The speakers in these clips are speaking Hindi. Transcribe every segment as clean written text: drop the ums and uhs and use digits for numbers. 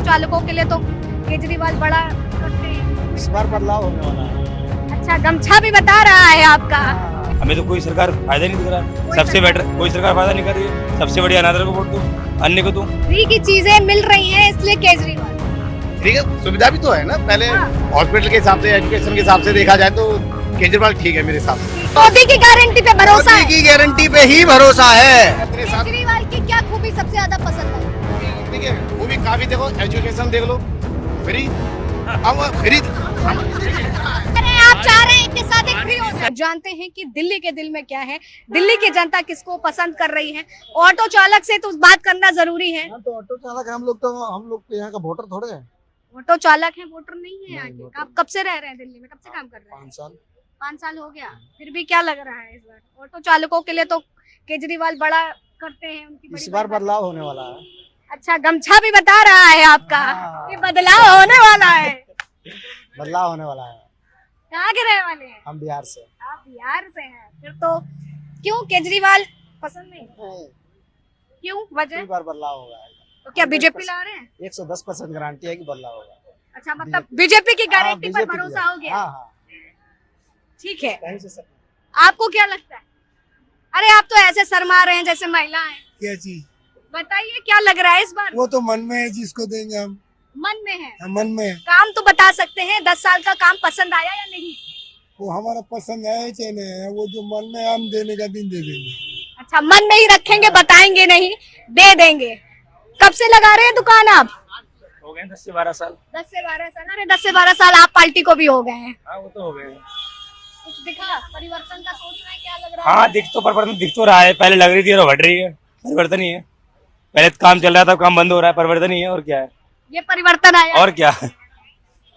चालकों के लिए तो केजरीवाल बड़ा करते हैं। इस बार बदलाव होने वाला है। अच्छा, गमछा भी बता रहा है आपका। हमें तो कोई सरकार फायदा नहीं दिख रहा। सबसे बेटर कोई सरकार फायदा नहीं कर रही है। सबसे बढ़िया अनादर को वोट दो, अन्य को दो। फ्री की चीजें मिल रही हैं इसलिए केजरीवाल। ठीक है, सुविधा भी तो है ना। पहले हाँ। हॉस्पिटल के हिसाब से, एजुकेशन के हिसाब से देखा जाए तो केजरीवाल ठीक है मेरे हिसाब से। मोदी की गारंटी पे भरोसा है। मोदी की गारंटी पे ही भरोसा है। केजरीवाल की क्या खूबी सबसे ज्यादा पसंद है? ठीक है, वो भी काफी देखो, एजुकेशन देख लो, फ्री। अब फ्री अरे आप चाह रहे हैं इनके साथ एक फ्री हो जाए। जानते हैं कि दिल्ली के दिल में क्या है, दिल्ली की जनता किसको पसंद कर रही है। ऑटो चालक से तो बात करना जरूरी है। तो ऑटो चालक है, हम लोग तो यहाँ का वोटर थोड़े हैं। ऑटो चालक है, वोटर नहीं है यहाँ नहीं, के। वोटर आप कब से रह रहे हैं दिल्ली में, कब से काम कर रहे हैं? 5 साल। 5 साल हो गया। फिर भी क्या लग रहा है इस बार ऑटो चालकों के लिए तो केजरीवाल बड़ा करते हैं, उनकी बड़ी इस बार बड़ी बदलाव होने वाला है। अच्छा, गमछा भी बता रहा है आपका हाँ। कि बदलाव होने वाला है। बदलाव होने वाला है। कहाँ के रहने वाले हैं? हम बिहार से। आप बिहार से हैं, फिर तो क्यों केजरीवाल पसंद नहीं? क्यों, वजह? इस बार बदलाव होगा। तो क्या बीजेपी ला रहे हैं? 110% गारंटी है कि बदलाव होगा। अच्छा, मतलब बीजेपी की हाँ, गारंटी पर बीजेपी की भरोसा है। हो गया। हाँ हाँ, ठीक है, कहीं से सब। आपको क्या लगता है? अरे आप तो ऐसे शर्मा रहे हैं जैसे महिला हैं। क्या चीज? बताइए क्या लग रहा है इस बार? वो तो मन में है, जिसको देंगे हम। मन में है। मन में है। काम तो बता सकते हैं, 10 साल का काम पसंद आया या नहीं? वो हमारा पसंद है चाहे नहीं है, वो जो मन में है हम देने का दिन दे देंगे। अच्छा, मन में ही रखेंगे, बताएंगे नहीं, दे देंगे। कब से लगा रहे हैं दुकान आप? हो गए 10 से 12 साल। 10 से 12 साल। अरे 10 से 12 साल आप पार्टी को भी हो गए हैं। हाँ, वो तो हो गए। कुछ दिखा परिवर्तन का, सोच रहे हैं क्या लग रहा है? हाँ, परिवर्तन दिख तो रहा है। पहले लग रही थी और बढ़ रही है। परिवर्तन ही है। पहले काम चल रहा था, काम बंद हो रहा है। परिवर्तन ही है, और क्या है? ये परिवर्तन आया। और क्या है?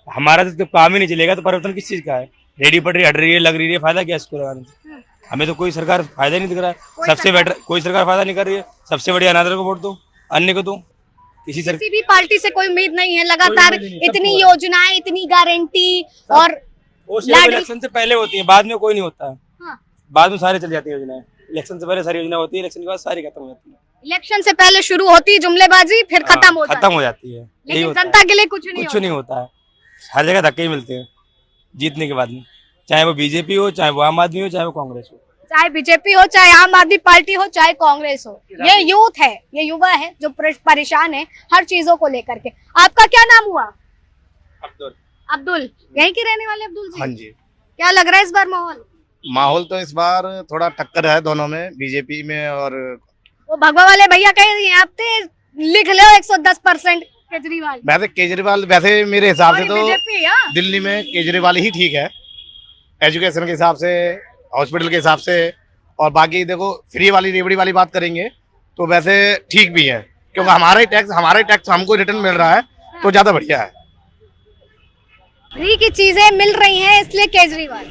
हमारा तो काम ही नहीं चलेगा तो परिवर्तन किस चीज का है? रेडी पड़ रही, हट रही है, लग रही है, फायदा क्या इसको लगाने से? हमें तो कोई सरकार फायदा नहीं दिख रहा है। सबसे बेटर कोई सरकार फायदा नहीं कर रही है। सबसे बढ़िया अनादर को वोट दो, अन्य को दो। किसी किसी भी पार्टी से कोई उम्मीद नहीं है। लगातार उम्मीद नहीं, सब इतनी हुआ। योजनाएं, इतनी गारंटी और वो सिर्फ इलेक्शन से पहले होती है, बाद में कोई नहीं होता है। हाँ, बाद में सारी चल जाती है योजनाएं। इलेक्शन से पहले सारी योजना होती है, इलेक्शन के बाद सारी खत्म हो जाती है। इलेक्शन से पहले शुरू होती है जुमलेबाजी, फिर खत्म हो जाती खत्म है। हो जाती है। यही लेकिन होता है। जनता के लिए कुछ नहीं कुछ होता। नहीं होता है। हर जगह धक्के ही मिलते हैं जीतने के बाद में, चाहे वो बीजेपी हो, चाहे वो आम आदमी हो, चाहे वो कांग्रेस हो। चाहे बीजेपी हो, चाहे आम आदमी पार्टी हो, चाहे कांग्रेस हो। ये यूथ है, ये युवा है जो परेशान है हर चीजों को लेकर के। आपका क्या नाम हुआ? अब्दुल। यहीं के रहने वाले अब्दुल जी? हाँ जी। क्या लग रहा है इस बार माहौल? माहौल तो इस बार थोड़ा टक्कर है दोनों में, बीजेपी में। और वो भगवा वाले भैया कह रही हैं आप तो लिख लो 110% केजरीवाल। वैसे केजरीवाल, वैसे मेरे हिसाब से तो बीजेपी, हाँ। दिल्ली में केजरीवाल ही ठीक है, एजुकेशन के हिसाब से, हॉस्पिटल के हिसाब से। और बाकी देखो, फ्री वाली रेवड़ी वाली बात करेंगे तो वैसे ठीक भी है, क्योंकि हमारा ही टैक्स हमको रिटर्न मिल रहा है, तो ज्यादा बढ़िया है। फ्री की चीजें मिल रही हैं इसलिए केजरीवाल।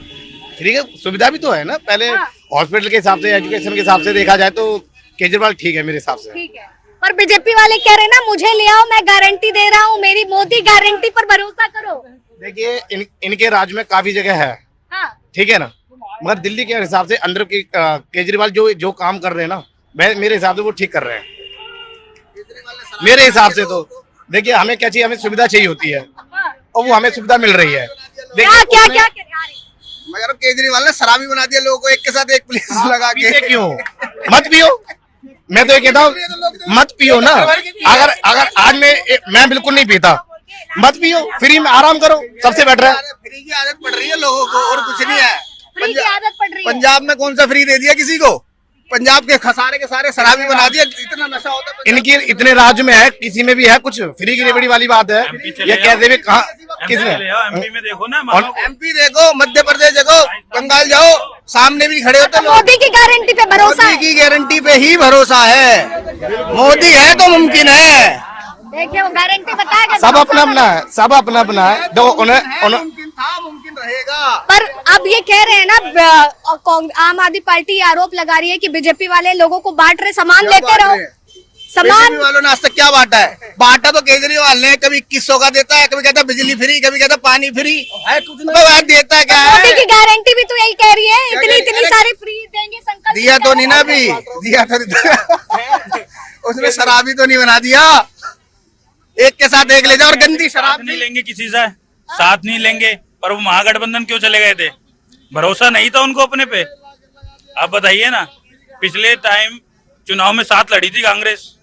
ठीक है, सुविधा भी तो है ना। पहले हाँ। हॉस्पिटल के हिसाब से, एजुकेशन के हिसाब से देखा जाए तो केजरीवाल ठीक है मेरे हिसाब से। ठीक है, पर बीजेपी वाले कह रहे हैं ना, मुझे ले आओ, मैं गारंटी दे रहा हूँ, मेरी मोदी गारंटी पर भरोसा करो। देखिए, इनके राज्य में काफी जगह है, हाँ, ठीक है ना। मगर दिल्ली के हिसाब से अंदर की केजरीवाल जो काम कर रहे हैं ना, मेरे हिसाब से वो ठीक कर रहे हैं। मेरे हिसाब से तो देखिए, हमें क्या चाहिए? हमें सुविधा चाहिए होती है, और वो हमें सुविधा मिल रही है। क्या क्या क्या मगर केजरीवाल ने शराबी बना दिया लोगों को, एक के साथ एक पुलिस लगा के। पीते क्यों? मत पियो। मैं तो ये कहता हूँ, मत पियो ना। अगर आज मैं बिल्कुल नहीं पीता, मत पियो, फ्री में आराम करो, सबसे बेटर है। फ्री की आदत पड़ रही है लोगों को, और कुछ नहीं है। फ्री की आदत पड़ रही है। पंजाब में कौन सा फ्री दे दिया किसी को? पंजाब के खसारे के सारे शराबी बना दिया। इतना नशा होता है इनकी इतने राज्य में है, किसी में भी है कुछ फ्री की रेवड़ी वाली बात है? ये कैसे भी कहा किसने? एमपी में देखो ना, एमपी देखो, मध्य प्रदेश देखो, बंगाल जाओ, सामने भी खड़े होते लोग। मोदी की गारंटी पे भरोसा मोदी है। की गारंटी पे ही भरोसा है। मोदी है तो मुमकिन है। देखिए वो गारंटी बताएगा। सब अपना अपना है, सब अपना अपना है। देखो उन्हें मुमकिन था, मुमकिन रहेगा। पर अब ये कह रहे हैं ना, आम आदमी पार्टी आरोप लगा रही है कि बीजेपी वाले लोगों को बांट रहे, सामान लेते रहो। सामान बीजेपी वालों ने आज तक क्या बांटा है? बांटा तो केजरीवाल ने, कभी 2100 का देता है, कभी कहता है बिजली फ्री, कभी कहता है पानी फ्री। तो वह देता है क्या मोदी है? की गारंटी भी तो यही कह रही है, इतनी इतनी सारी फ्री देंगे संकल्प। दिया तो नहीं ना, अभी दिया तो नहीं। उसने शराबी तो नहीं बना दिया। एक के साथ एक ले जाओ और गंदी शराब साथ नहीं लेंगे किसी से, साथ नहीं लेंगे। पर वो महागठबंधन क्यों चले गए थे? भरोसा नहीं था उनको अपने पे। आप बताइए ना, पिछले टाइम चुनाव में साथ लड़ी थी कांग्रेस,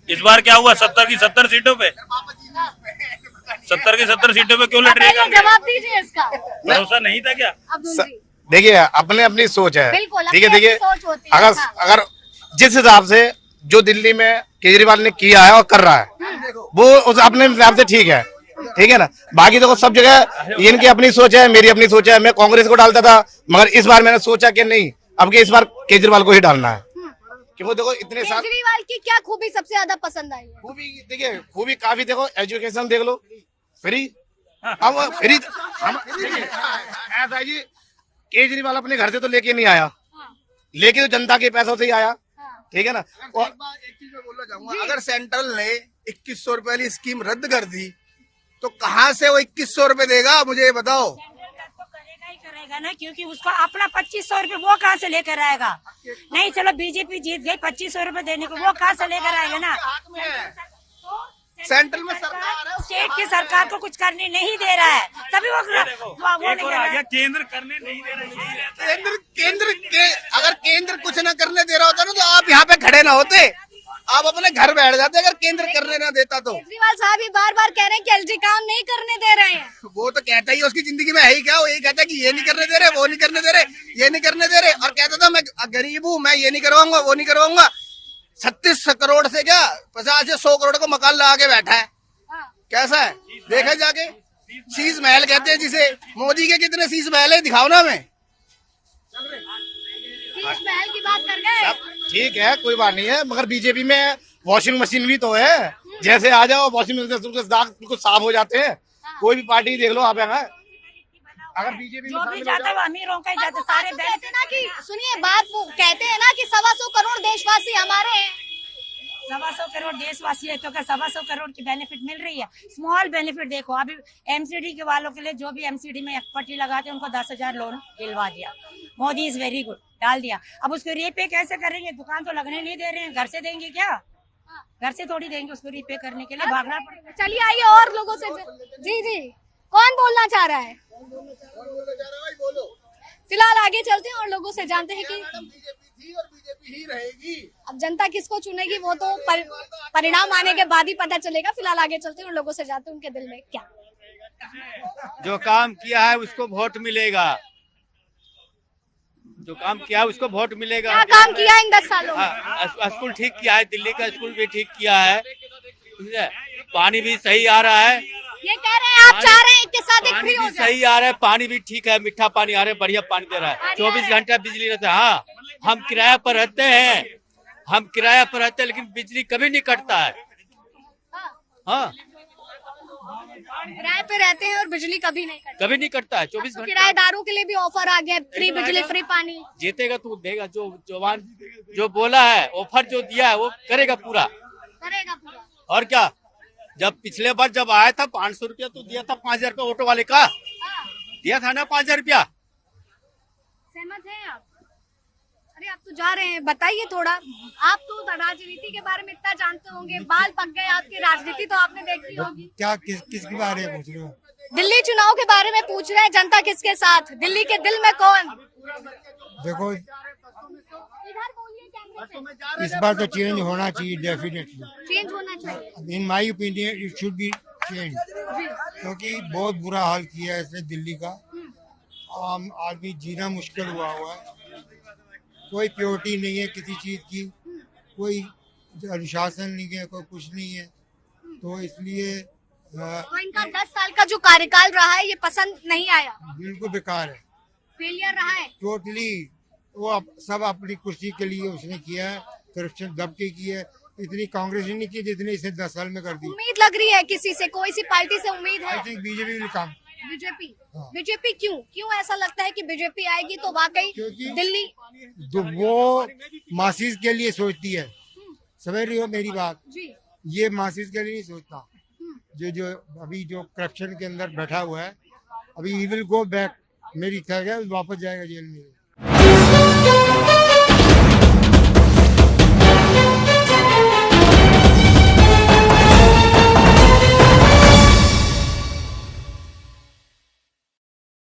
इस बार क्या हुआ? 70 की 70 सीटों पे, 70 की 70 सीटों पे क्यों लड़ रही है पहले कांग्रेस? जवाब दीजिए इसका। भरोसा नहीं था क्या? अब्दुल जी देखिए अपने अपनी सोच है, बिल्कुल, ठीक है। अपनी देखिए अपनी सोच होती है, अगर हाँ। अगर जिस हिसाब से जो दिल्ली में केजरीवाल ने किया है और कर रहा है, वो उस अपने हिसाब से ठीक है, ठीक है ना। बाकी देखो सब जगह इनकी अपनी सोच है, मेरी अपनी सोच है। मैं कांग्रेस को डालता था, मगर इस बार मैंने सोचा कि नहीं, अब के इस बार केजरीवाल को ही डालना है। कि वो देखो इतने साल केजरीवाल की क्या खूबी सबसे ज्यादा पसंद आई है? खूबी, देखिए खूबी काफी, देखो एजुकेशन देख लो, फ्री। अब फ्री ऐसा है जी, केजरीवाल अपने घर से तो लेके नहीं आया, लेके तो जनता के पैसों से ही आया, ठीक है ना। और एक चीज मैं बोलना चाहूंगा, अगर सेंट्रल ने 2100 रुपए वाली स्कीम रद्द कर दी तो कहाँ से वो 2100 रुपए देगा, मुझे ये बताओ। करेगा ना, क्योंकि उसको अपना 2500 रुपए वो कहाँ से लेकर आएगा? नहीं चलो बीजेपी जीत गई, 2500 रुपए देने को वो कहाँ से लेकर आएगा ना? सेंट्रल में सरकार है, स्टेट की सरकार को कुछ करने नहीं दे रहा है, तभी वो एक नहीं और कर आ रहा गया, है। केंद्र करने नहीं दे रहे। अगर केंद्र कुछ ना करने दे रहा होता ना, तो आप यहाँ पे खड़े ना होते, आप अपने घर बैठ जाते। अगर केंद्र करने ना देता तो केजरीवाल साहब ये बार बार कह रहे हैं कि एलजी काम नहीं करने दे रहे हैं। वो तो कहता ही है, उसकी जिंदगी में है ही क्या, वो यही कहता है कि ये नहीं करने दे रहे, वो नहीं करने दे रहे, ये नहीं करने दे रहे। और कहता था मैं गरीब हूँ, मैं ये नहीं करवाऊंगा, वो नहीं करवाऊंगा। 36 करोड़ से क्या 50 या 100 करोड़ का मकान लगा के बैठा है। कैसा है देखा जाके, शीश महल कहते हैं जिसे। मोदी के कितने शीश महल है, दिखाओ ना हमें। शीश महल की बात कर गए। ठीक है, कोई बात नहीं है, मगर बीजेपी में वॉशिंग मशीन भी तो है। जैसे आ जाओ वॉशिंग मशीन के दाग बिल्कुल साफ हो जाते हैं। कोई भी पार्टी देख लो आप यहाँ, अगर बीजेपी जो भी जाता है वो अमीरों का ही जाता है, सारे कहते हैं ना कि सुनिए बात, वो कहते हैं ना कि 125 करोड़ देशवासी हमारे हैं। 125 करोड़ देशवासी है तो क्या 125 करोड़ की बेनिफिट मिल रही है? स्मॉल बेनिफिट देखो, अभी एमसीडी के वालों के लिए जो भी एमसीडी में पट्टी लगाते हैं उनको 10,000 लोन दिलवा दिया। मोदी इज वेरी गुड, डाल दिया। अब उसको रीपे कैसे करेंगे? दुकान तो लगने नहीं दे रहे हैं, घर से देंगे क्या? घर से थोड़ी देंगे, उसको रीपे करने के लिए भागना पड़ेगा। चलिए आइए और लोगों से। जी जी, कौन बोलना चाह रहा है? फिलहाल आगे चलते हैं और लोगों से जानते हैं कि बीजेपी थी और बीजेपी ही रहेगी। अब जनता किसको चुनेगी वो तो परिणाम आने के बाद ही पता चलेगा। फिलहाल आगे चलते हैं और लोगों से जानते हैं उनके दिल में क्या। जो काम किया है उसको वोट मिलेगा, जो काम किया है उसको वोट मिलेगा। क्या काम किया इन 10 सालों में? स्कूल ठीक किया है, दिल्ली का स्कूल भी ठीक किया है, पानी भी सही आ रहा है, ये कह रहे हैं, आप चाह रहे हैं इसके साथ एक पानी फ्री हो भी जाए। सही आ रहा है, पानी भी ठीक है, मीठा पानी आ रहा है, बढ़िया पानी दे रहा है, 24 घंटा बिजली रहता है। हाँ, हम किराया पर रहते हैं, हम किराया पर रहते हैं, लेकिन बिजली कभी नहीं कटता है। हाँ, किराए पे रहते हैं और बिजली कभी नहीं कटती। कभी नहीं कटता है, 24 तो घंटा। किराएदारों के लिए भी ऑफर आ गया, फ्री बिजली फ्री पानी। जीतेगा तो देगा, जो जवान जो बोला है, ऑफर जो दिया है वो करेगा पूरा। करेगा पूरा। और क्या, जब पिछले बार जब आया था 500 रुपया तो दिया था, 5,000 रुपया ऑटो वाले का दिया था ना, 5,000 रुपया। सहमत हैं आप? अरे आप तो जा रहे हैं, बताइए थोड़ा। आप तो राजनीति के बारे में इतना जानते होंगे, बाल पक गए आपकी, राजनीति तो आपने देखी होगी। क्या किसके बारे में पूछ रहे हो? दिल्ली चुनाव के बारे में पूछ रहे हैं, जनता किसके साथ, दिल्ली के दिल में कौन? देखो इधर बोलिए कैमरे पे। इस बार तो चेंज होना चाहिए, डेफिनेटली। चेंज होना चाहिए। In my opinion it should be change, क्योंकि बहुत बुरा हाल किया है इसने दिल्ली का। आम आदमी जीना मुश्किल हुआ है, कोई प्योरिटी नहीं है किसी चीज की, कोई अनुशासन नहीं है, कोई कुछ नहीं है। तो इसलिए तो इनका 10 साल का जो कार्यकाल रहा है ये पसंद नहीं आया, बिल्कुल बेकार है, फेलियर रहा है। टोटली। वो सब अपनी कुर्सी के लिए उसने किया है, करप्शन दब के की है। इतनी कांग्रेस ने नहीं की जितनी इसने 10 साल में कर दी। उम्मीद लग रही है किसी से, कोई सी पार्टी से उम्मीद आई है? Think BJP will come. BJP. हाँ। बीजेपी क्यों ऐसा लगता है कि बीजेपी आएगी तो वाकई क्योंकि दिल्ली? तो वो मासिस के लिए सोचती है, समझ रही हो मेरी बात? जी। ये मासिस के लिए नहीं सोचता। जो अभी जो करप्शन के अंदर बैठा हुआ है, अभी ही विल गो बैक, मेरी ख्याल है वापस जाएगा जेल में।